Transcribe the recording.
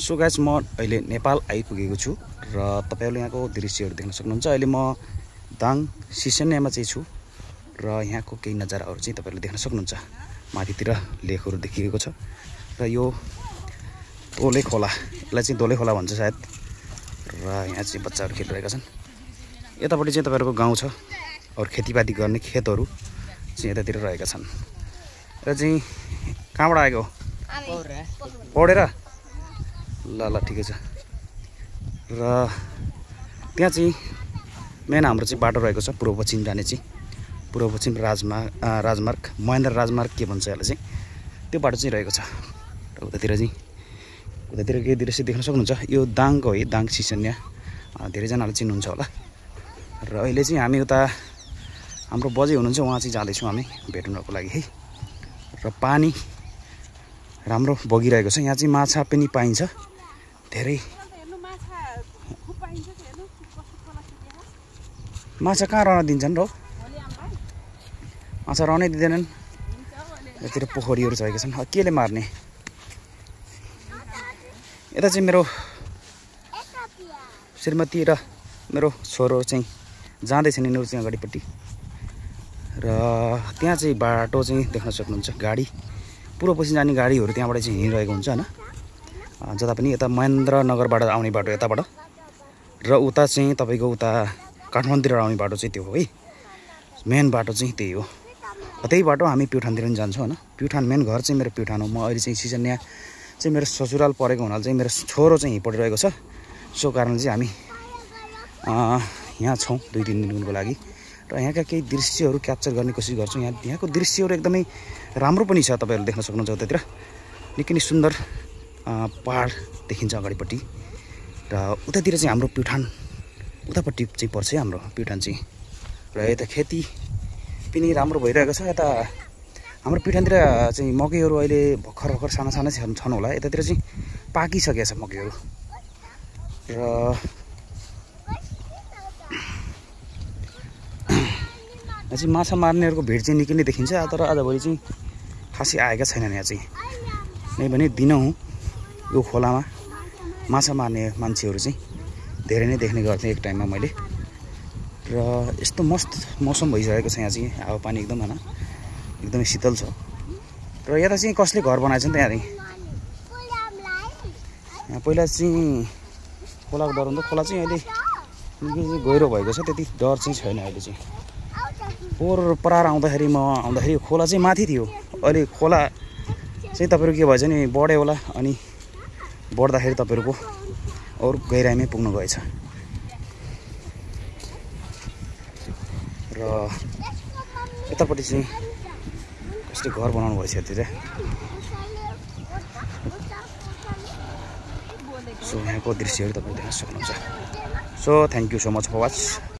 So guys म अहिले नेपाल आइपुगेको छु र तपाईहरुले यहाँको दृश्यहरु देख्न सक्नुहुन्छ। अहिले म दाङ सिसन्यामा चाहिँ छु र यहाँको केही नजाराहरु चाहिँ तपाईहरुले देख्न सक्नुहुन्छ। माथितिर लेखहरु देखिएको छ र यो दोले खोला, यसलाई चाहिँ दोले खोला भन्छ सायद। र यहाँ चाहिँ बच्चाहरु खेलिरहेका छन्। यतापटि चाहिँ तपाईहरुको गाउँ छ और खेतीपाती गर्ने खेतहरु चाहिँ यतातिर रहेका छन्। र चाहिँ कहाँबाट आएको? पढेर? ल ल ठिकै छ। र त्यहाँ चाहिँ मेन हाम्रो चाहिँ बाटो रहेको छ पूर्व पश्चिम जाने चाहिँ पूर्व पश्चिम राजमार्ग महेन्द्र राजमार्ग के भन्छ यसलाई चाहिँ, त्यो बाटो चाहिँ रहेको छ। र उतातिर केही दृश्य देख्न सक्नुहुन्छ। यो दाङको है, दाङ सिसन्या, धेरैजनाले चिन्नुहुन्छ होला। र अहिले चाहिँ हामी उता हाम्रो बजे हुनुहुन्छ, उहाँ चाहिँ जाँदैछौँ हामी भेट्नको लागि है। र पानी राम्रो बगिरहेको छ। यहाँ चाहिँ माछा पनि पाइन्छ धेरै। माछा कहाँ रहन दिन्छन् र? माछा रहनै दिँदैनन्। यतातिर पोखरीहरू रहेका छन्। केले मार्ने? यता चाहिँ मेरो श्रीमती र मेरो छोरो चाहिँ जाँदैछन् यिनीहरू चाहिँ अगाडिपट्टि। र त्यहाँ चाहिँ बाटो चाहिँ देख्न सक्नुहुन्छ। गाडी पूर्व पश्चिम जाने गाडीहरू त्यहाँबाट चाहिँ हिँडिरहेको हुन्छ हैन। जता पनि यता महेन्द्रनगरबाट आउने बाटो यताबाट, र उता चाहिँ तपाईको उता काठमाडौँतिर आउने बाटो चाहिँ त्यो हो है। मेन बाटो चाहिँ त्यही हो। त्यही बाटो हामी प्युठानतिर पनि जान्छौँ हैन। प्युठान मेन घर चाहिँ मेरो प्युठान हो। म अहिले चाहिँ सिसन्या चाहिँ मेरो ससुराल परेको हुनाले चाहिँ मेरो छोरो चाहिँ यहीँ पढिरहेको छ। सो कारण चाहिँ हामी यहाँ छौँ 2-3 दिनको लागि। र यहाँका केही दृश्यहरू क्याप्चर गर्ने कोसिस गर्छौँ। यहाँको दृश्यहरू एकदमै राम्रो पनि छ। तपाईहरुले देख्न सक्नुहुन्छ उतातिर निकै नै सुन्दर पहाड देखिन्छ अगाडिपट्टि। र उतातिर चाहिँ हाम्रो प्युठान उतापट्टि चाहिँ पर्छ हाम्रो प्युठान चाहिँ। र यता खेती पनि राम्रो भइरहेको छ। यता हाम्रो प्युठानतिर चाहिँ मकैहरू अहिले भर्खर साना छन् होला। यतातिर चाहिँ पाकिसकेको छ मकैहरू। र चाहिँ माछा मार्नेहरूको भिड चाहिँ निकै नै देखिन्छ। तर आजभोलि चाहिँ खासै आएका छैनन्। यहाँ चाहिँ नै भने दिनहुँ यो खोलामा माछा मार्ने मान्छेहरू चाहिँ धेरै नै देख्ने गर्थेँ एक टाइममा मैले। र यस्तो मस्त मौसम भइसकेको छ यहाँ चाहिँ। हावापानी एकदम हैन, एकदमै शीतल छ। र यता चाहिँ कसले घर बनाएछ नि त यहाँ? यहाँ पहिला चाहिँ खोलाको डर हुन्थ्यो। खोला चाहिँ अहिले निकै चाहिँ गहिरो भएको छ, त्यति डर चाहिँ छैन अहिले चाहिँ। पोहोर परार आउँदाखेरि खोला चाहिँ माथि थियो। अहिले खोला चाहिँ तपाईहरु के भएछ नि बढ्यो होला, अनि बढ्दाखेरि तपाईहरुको अरु गहिराइमै पुग्न गएछ। र यतापट्टि चाहिँ कसले घर बनाउनु भएछ यतिर। सो यहाँको दृश्यहरू तपाईहरुले देख्न सक्नुहुन्छ। So thank you so much for watch.